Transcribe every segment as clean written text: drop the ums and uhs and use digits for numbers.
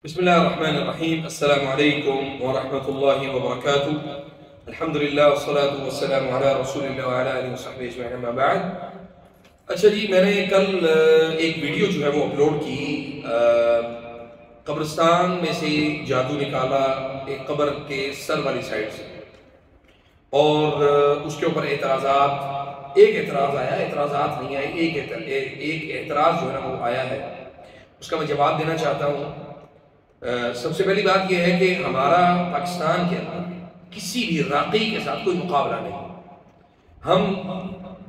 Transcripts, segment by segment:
بسم الله الرحمن الرحيم. السلام عليكم ورحمة الله وبركاته. الحمد لله والصلاة والسلام على رسول الله وعلى آله وصحبه اجمعین اما بعد. اچھا جی، میں نے کل ایک ویڈیو جو ہے وہ اپلوڈ کی. قبرستان میں سے جادو نکالا ایک قبر کے سر والی سائڈ سے، اور اس کے اوپر اعتراضات، ایک اعتراض آیا، اعتراضات نہیں آئے، ایک اعتراض جو ہے نا وہ آیا ہے. اس کا میں جواب دینا چاہتا ہوں. سب سے پہلی بات یہ ہے کہ ہمارا پاکستان کے اندر کسی بھی راقی کے ساتھ کوئی مقابلہ نہیں. ہم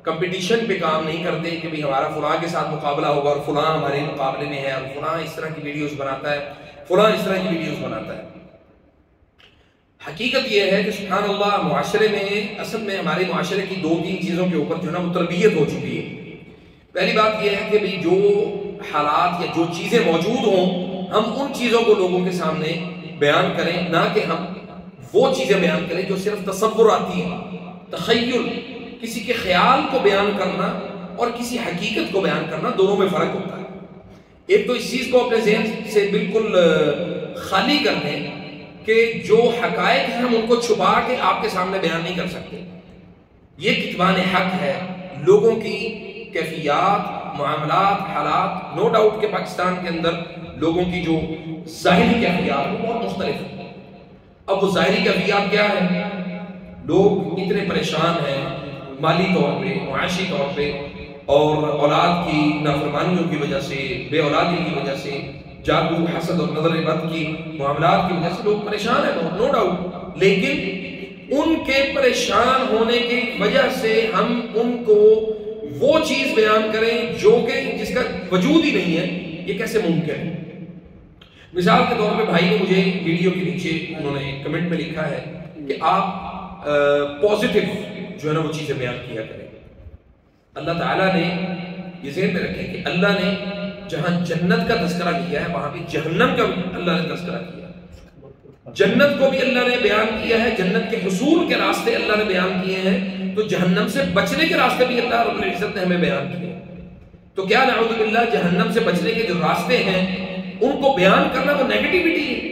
کمپٹیشن پہ کام نہیں کرتے کہ بھی ہمارا فلاں کے ساتھ مقابلہ ہوگا اور فلاں ہمارے مقابلے میں ہے اور فلاں اس طرح کی ویڈیوز بناتا ہے، فلاں اس طرح کی ویڈیوز بناتا ہے. حقیقت یہ ہے کہ سبحان اللہ، معاشرے میں اصل میں ہمارے معاشرے کی دو تین چیزوں کے اوپر جو ہے نا وہ تربیت ہو چکی ہے. پہلی بات یہ ہے کہ بھی جو حالات یا جو چیزیں موجود ہوں ہم ان چیزوں کو لوگوں کے سامنے بیان کریں، نہ کہ ہم وہ چیزیں بیان کریں جو صرف تصوراتی ہیں. تخیل، کسی کے خیال کو بیان کرنا اور کسی حقیقت کو بیان کرنا، دونوں میں فرق ہوتا ہے. ایک تو اس چیز کو اپنے ذہن سے بالکل خالی کر دیں کہ جو حقائق ہیں ہم ان کو چھپا کے آپ کے سامنے بیان نہیں کر سکتے. یہ کتمان حق ہے. لوگوں کی کیفیات، معاملات، حالات، نو ڈاؤٹ کہ پاکستان کے اندر لوگوں کی جو ظاہری کیفیات وہ بہت مختلف ہیں. اب وہ ظاہری کیفیات کیا ہے؟ لوگ اتنے پریشان ہیں مالی طور پہ، معاشی طور پہ، اور اولاد کی نافرمانیوں کی وجہ سے، بے اولادی کی وجہ سے، جادو، حسد اور نظر بد کی معاملات کی وجہ سے لوگ پریشان ہیں بہت، نو ڈاؤٹ. لیکن ان کے پریشان ہونے کی وجہ سے ہم ان کو وہ چیز بیان کریں جو کہ جس کا وجود ہی نہیں ہے، یہ کیسے ممکن ہے؟ مثال کے طور پہ بھائی نے مجھے ویڈیو کے نیچے انہوں نے کمنٹ میں لکھا ہے کہ آپ پازیٹیو جو ہے نا وہ چیزیں بیان کیا کریں. اللہ تعالیٰ نے یہ ذہن میں رکھیں کہ اللہ نے جہاں جنت کا تذکرہ کیا ہے وہاں بھی جہنم کا بھی اللہ نے تذکرہ کیا. جنت کو بھی اللہ نے بیان کیا ہے، جنت کے حصول کے راستے اللہ نے بیان کیے ہیں، تو جہنم سے بچنے کے راستے بھی اللہ رب العزت نے ہمیں بیان کیے. تو کیا نعوذ باللہ جہنم سے بچنے کے جو راستے ہیں ان کو بیان کرنا وہ نیگیٹیوٹی ہے؟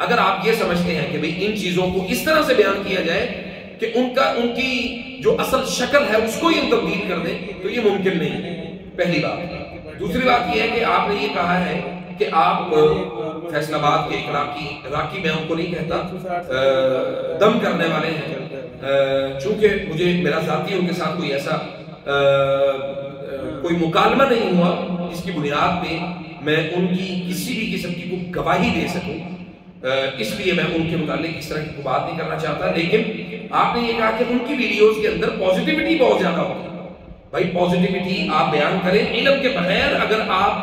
اگر آپ یہ سمجھتے ہیں کہ ان چیزوں کو اس طرح سے بیان کیا جائے کہ ان کی جو اصل شکل ہے اس کو ہی ہم تبدیل کر دیں تو یہ ممکن نہیں ہے، پہلی بات. دوسری بات یہ ہے کہ آپ نے یہ کہا ہے کہ آپ فیصل آباد کے ایک راکی میں ان کو نہیں کہتا، دم کرنے والے ہیں. چونکہ مجھے میرا ذاتی ان کے ساتھ کوئی ایسا کوئی مکالمہ نہیں ہوا جس کی بنیاد پہ میں ان کی کسی بھی قسم کی کوئی گواہی دے سکوں، اس لیے میں ان کے متعلق اس طرح کی کوئی بات نہیں کرنا چاہتا. لیکن آپ نے یہ کہا کہ ان کی ویڈیوز کے اندر پازیٹیوٹی بہت زیادہ ہوتی ہے. بھائی پازیٹیوٹی آپ بیان کریں، علم کے بغیر اگر آپ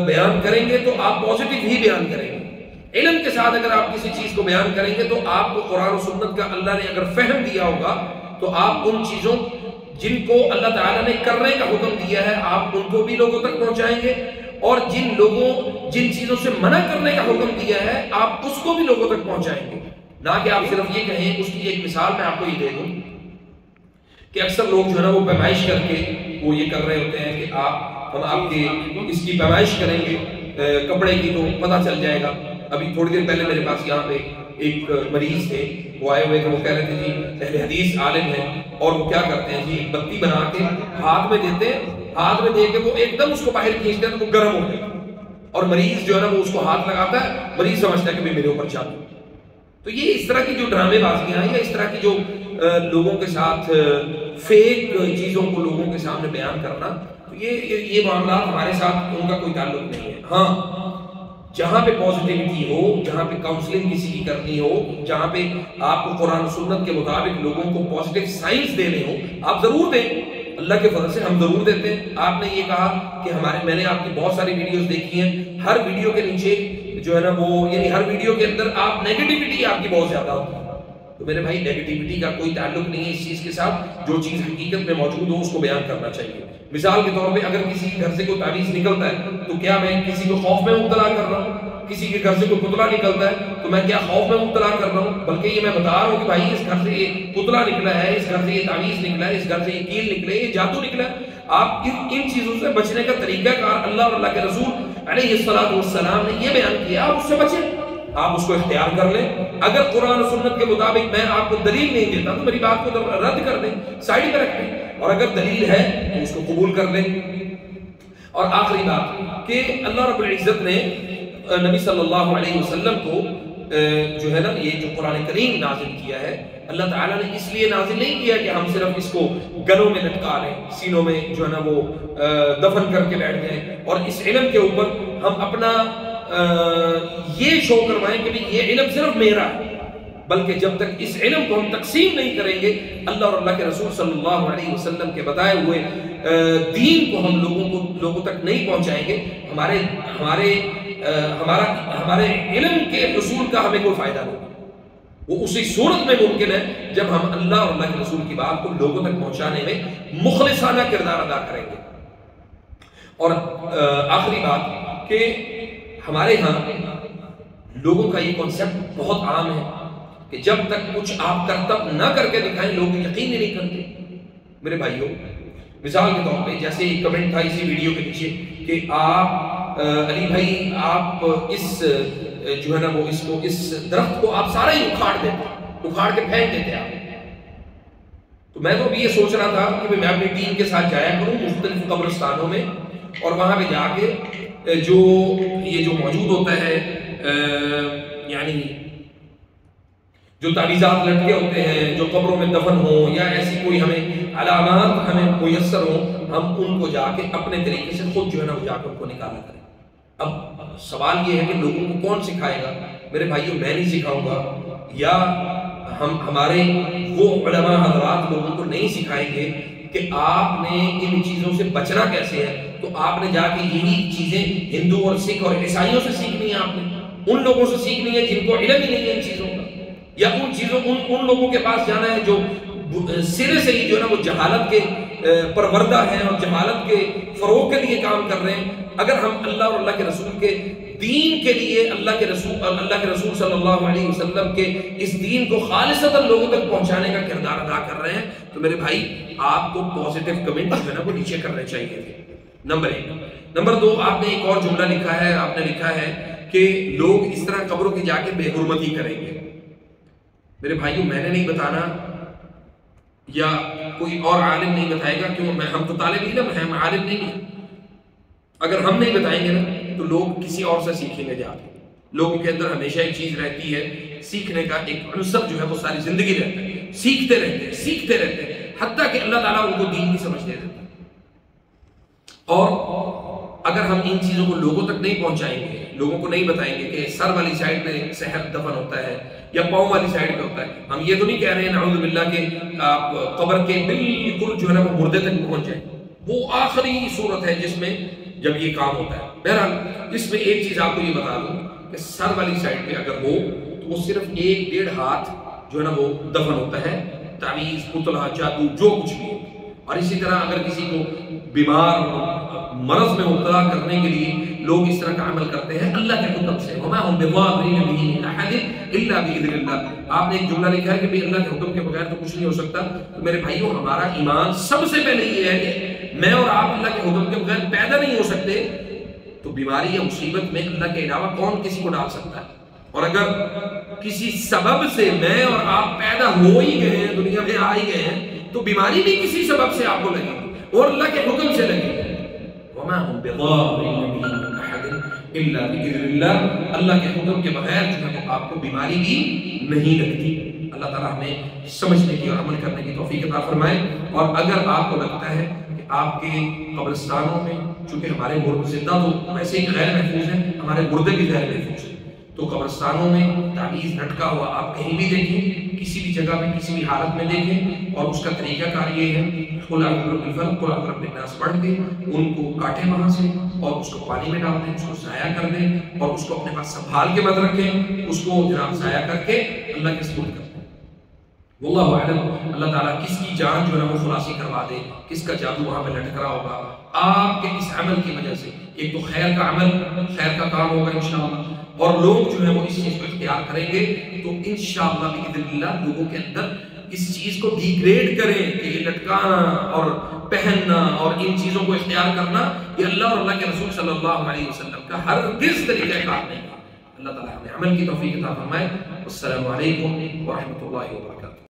بیان کریں گے تو آپ پازیٹیو ہی بیان کریں گے. علم کے ساتھ اگر آپ کسی چیز کو بیان کریں گے تو آپ کو قرآن و سنت کا اللہ نے اگر فہم دیا ہوگا تو آپ ان چیزوں جن کو اللہ تعالیٰ نے کرنے کا حکم دیا ہے آپ ان کو بھی لوگوں تک پہنچائیں گے، اور جن چیزوں سے منع کرنے کا حکم دیا ہے آپ اس کو بھی لوگوں تک پہنچائیں گے. نہ کہ آپ صرف یہ کہیں. اس کی ایک مثال میں آپ کو یہ دے دوں کہ اکثر لوگ جو ہے نا وہ پیمائش کر کے وہ یہ کر رہے ہوتے ہیں کہ ہم آپ کے اس کی پیمائش کریں گے کپڑے کی تو پتہ چل جائے گا. ابھی تھوڑی دیر پہلے میرے پاس یہاں پہ ایک مریض تھے، وہ آئے ہوئے کہ وہ کہہ رہے تھے جی اہل حدیث عالم ہیں، اور وہ کیا کرتے ہیں جی بتی بنا کے ہاتھ میں دیتے ہیں، ہاتھ میں دے کے وہ ایک دم اس کو باہر کھینچتے ہیں تو وہ گرم ہو جائے، اور مریض جو ہے نا وہ اس کو ہاتھ لگاتا ہے، مریض سمجھتا ہے کہ میرے اوپر جادو. تو یہ اس طرح کی جو ڈرامے بازیاں ہیں یا اس طرح کی جو لوگوں کے ساتھ فیک چیزوں کو لوگوں کے سامنے بیان کرنا، تو یہ معاملات ہمارے ساتھ ان کا کوئی تعلق نہیں ہے. ہاں، جہاں پہ پازیٹیوٹی ہو، جہاں پہ کاؤنسلنگ کسی کی کرنی ہو، جہاں پہ آپ کو قرآن و سنت کے مطابق لوگوں کو پازیٹیو سائنس دینے ہو، آپ ضرور دیں. اللہ کے فضل سے ہم ضرور دیتے ہیں. آپ نے یہ کہا کہ میں نے آپ کی بہت ساری ویڈیوز دیکھی ہیں، ہر ویڈیو کے نیچے جو ہے نا وہ یعنی ہر ویڈیو کے اندر آپ نیگیٹیوٹی آپ کی بہت زیادہ ہوتی ہے. تو میرے بھائی نیگیٹیوٹی کا کوئی تعلق نہیں ہے اس چیز کے ساتھ. جو چیز حقیقت میں موجود ہو اس کو بیان کرنا چاہیے. مثال کے طور پہ اگر کسی کے گھر سے کوئی تعویذ نکلتا ہے تو کیا میں کسی کو خوف میں مبتلا کر رہا ہوں؟ کسی کے گھر سے کوئی پتلا نکلتا ہے تو میں کیا خوف میں مبتلا کر رہا ہوں؟ بلکہ یہ میں بتا رہا ہوں کہ بھائی اس گھر سے یہ پتلا نکلا ہے، اس گھر سے یہ تعویذ نکلا ہے، اس گھر سے یہ کیل نکلے، یہ جادو نکلا ہے. آپ ان چیزوں سے بچنے کا طریقہ کار اللہ اور اللہ کے رسول علیہ السلام نے یہ بیان کیا، آپ اس سے بچیں، آپ اس کو اختیار کر لیں۔ اگر قرآن و سنت کے مطابق میں آپ کو دلیل نہیں دیتا تو میری بات کو رد کر دیں، سائڈ پہ رکھ دیں، اور اگر دلیل ہے تو اس کو قبول کر لیں۔ اور آخری بات کہ اللہ رب العزت نے نبی صلی اللہ علیہ وسلم کو جو ہے نا یہ جو قرآن کریم نازل کیا ہے، اللہ تعالیٰ نے اس لیے نازل نہیں کیا کہ ہم صرف اس کو گلوں میں لٹکا لیں، سینوں میں جو ہے نا وہ دفن کر کے بیٹھ جائیں، اور اس علم کے اوپر ہم اپنا یہ شو کروائیں کہ یہ علم صرف میرا ہے، بلکہ جب تک اس علم کو ہم تقسیم نہیں کریں گے، اللہ اور اللہ کے رسول صلی اللہ علیہ وسلم کے بتائے ہوئے دین کو ہم لوگوں تک نہیں پہنچائیں گے، ہمارے علم کے حصول کا ہمیں کوئی فائدہ نہیں۔ وہ اسی صورت میں ممکن ہے جب ہم اللہ اور اللہ کے رسول کی بات کو لوگوں تک پہنچانے میں مخلصانہ کردار ادا کریں گے۔ اور آخری بات کہ ہمارے ہاں لوگوں کا یہ کنسپٹ بہت عام ہے کہ جب تک کچھ آپ کرتب نہ کر کے دکھائیں لوگ یقین ہی نہیں کرتے۔ میرے بھائیوں، مثال کے طور پہ جیسے ایک کمنٹ تھا اسی ویڈیو کے نیچے کہ آپ علی بھائی آپ اس جو ہے نا وہ اس درخت کو آپ سارا ہی اکھاڑ کے پھینک دیتے آپ۔ تو میں تو ابھی یہ سوچ رہا تھا کہ میں اپنی ٹیم کے ساتھ جایا کروں مختلف قبرستانوں میں، اور وہاں پہ جا کے جو موجود ہوتا ہے یعنی جو تعویذات لٹکے ہوتے ہیں جو قبروں میں دفن ہوں یا ایسی کوئی ہمیں علامات ہمیں میسر ہوں، ہم ان کو جا کے اپنے طریقے سے خود جو ہے نا وہ جا کے ان کو نکالا کریں۔ اب سوال یہ ہے کہ لوگوں کو کون سکھائے گا؟ میرے بھائیوں، میں نہیں سکھاؤں گا، یا ہمارے وہ علماء حضرات لوگوں کو نہیں سکھائیں گے کہ آپ نے ان چیزوں سے بچنا کیسے ہے، تو آپ نے جا کے یہی چیزیں ہندو اور سکھ اور عیسائیوں سے سیکھنی ہے، آپ نے ان لوگوں سے سیکھنی ہے جن کو علم ہی نہیں ہے ان چیزوں کا، یا ان لوگوں کے پاس جانا ہے جو سرے سے ہی جو ہے نا وہ جہالت کے پروردہ ہیں اور جہالت کے فروغ کے لیے کام کر رہے ہیں۔ اگر ہم اللہ اور اللہ کے رسول کے دین کے لیے اللہ کے رسول صلی اللہ علیہ وسلم کے اس دین کو خالصتاً لوگوں تک پہنچانے کا کردار ادا کر رہے ہیں تو میرے بھائی آپ کو پازیٹیو کمنٹ جو ہے نا وہ نیچے کرنے چاہیے تھے، نمبر 1۔ نمبر 2، آپ نے ایک اور جملہ لکھا ہے، آپ نے لکھا ہے کہ لوگ اس طرح قبروں کی جا کے بے حرمتی کریں گے۔ میرے بھائیوں، میں نے نہیں بتانا یا کوئی اور عالم نہیں بتائے گا، کیوں؟ ہم تو طالب علم ہیں، ہم عالم نہیں ہیں۔ اگر ہم نہیں بتائیں گے نا تو لوگ کسی اور سے سیکھیں گے جا کے۔ لوگوں کے اندر ہمیشہ ایک چیز رہتی ہے، سیکھنے کا ایک عنصر جو ہے وہ ساری زندگی رہتا ہے، سیکھتے رہتے ہیں حتیٰ کہ اللہ تعالیٰ ان کو دین کی سمجھ دے دیتا ہے۔ اور اگر ہم ان چیزوں کو لوگوں تک نہیں پہنچائیں گے، لوگوں کو نہیں بتائیں گے کہ سر والی سائڈ پہ سحر دفن ہوتا ہے یا پاؤں والی سائڈ پہ ہوتا ہے، ہم یہ تو نہیں کہہ رہے ہیں نعوذ باللہ کہ آپ قبر کے بالکل جو ہے نا وہ مردے تک پہنچ جائیں، وہ آخری صورت ہے جس میں جب یہ کام ہوتا ہے۔ بہرحال اس میں ایک چیز آپ کو یہ بتا دوں کہ سر والی سائڈ پہ اگر ہو تو وہ صرف 1-1.5 ہاتھ جو ہے نا وہ دفن ہوتا ہے، تعویذ، پتلا، جادو، جو کچھ بھی۔ اور اسی طرح اگر کسی کو بیمار مرض میں مبتلا کرنے کے لیے لوگ اس طرح کا عمل کرتے ہیں اللہ کے حکم سے، وما هم بضارین به من احد الا باذن اللہ۔ آپ نے ایک جملہ لکھا ہے کہ بھی اللہ کے حکم کے بغیر تو کچھ نہیں ہو سکتا۔ تو میرے بھائیوں، ہمارا ایمان سب سے پہلے یہ ہے کہ میں اور آپ اللہ کے حکم کے بغیر پیدا نہیں ہو سکتے، تو بیماری یا مصیبت میں اللہ کے علاوہ کون کسی کو ڈال سکتا ہے؟ اور اگر کسی سبب سے میں اور آپ پیدا ہو ہی گئے ہیں، دنیا میں آ ہی گئے ہیں، تو بیماری بھی کسی سبب سے آپ کو لگے گی اور اللہ کے حکم سے لگے گی۔ وما هم بضارین به من احد الا باذن اللہ، اللہ کے حکم کے بغیر جو ہے وہ آپ کو بیماری بھی نہیں لگتی۔ اللہ تعالیٰ ہمیں سمجھنے کی اور عمل کرنے کی توفیق عطا فرمائے۔ اور اگر آپ کو لگتا ہے کہ آپ کے قبرستانوں میں، چونکہ ہمارے زندہ تو ویسے ہی غیر محفوظ ہیں، ہمارے مردے بھی غیر محفوظ ہیں، تو قبرستانوں میں تعویذ لٹکا ہوا آپ کہیں بھی دیکھیں، کسی بھی جگہ میں کسی بھی حالت میں دیکھیں، اور اس کا طریقہ کار یہ ہے قل اعوذ برب الفلق قل اعوذ برب الناس پڑھ کے ان کو کاٹیں وہاں سے اور اس کو پانی میں ڈال دیں، اس کو ضائع کر دیں اور اس کو اپنے پاس سنبھال کے مت رکھیں، اس کو جناب ضائع کر کے اللہ کے سپرد کر دیں۔ واللہ اعلم، اللہ تعالیٰ کس کی جان جو ہے نا وہ خلاصی کروا دے، کس کا جادو وہاں پہ لٹک رہا ہوگا آپ کے اس عمل کی وجہ سے۔ ایک تو خیر کا عمل، خیر کا کام ہوگا انشاءاللہ، اور لوگ جو ہے وہ اس چیز کو اختیار کریں گے تو انشاءاللہ باذن اللہ لوگوں کے اندر اس چیز کو ڈیگریڈ کریں کہ یہ لٹکانا اور پہننا اور ان چیزوں کو اختیار کرنا یہ اللہ اور اللہ کے رسول صلی اللہ علیہ وسلم کا ہرگز طریقہ کار نہیں. اللہ تعالیٰ ہمیں عمل کی توفیق عطا فرمائے. السلام علیکم ورحمۃ اللہ وبرکاتہ.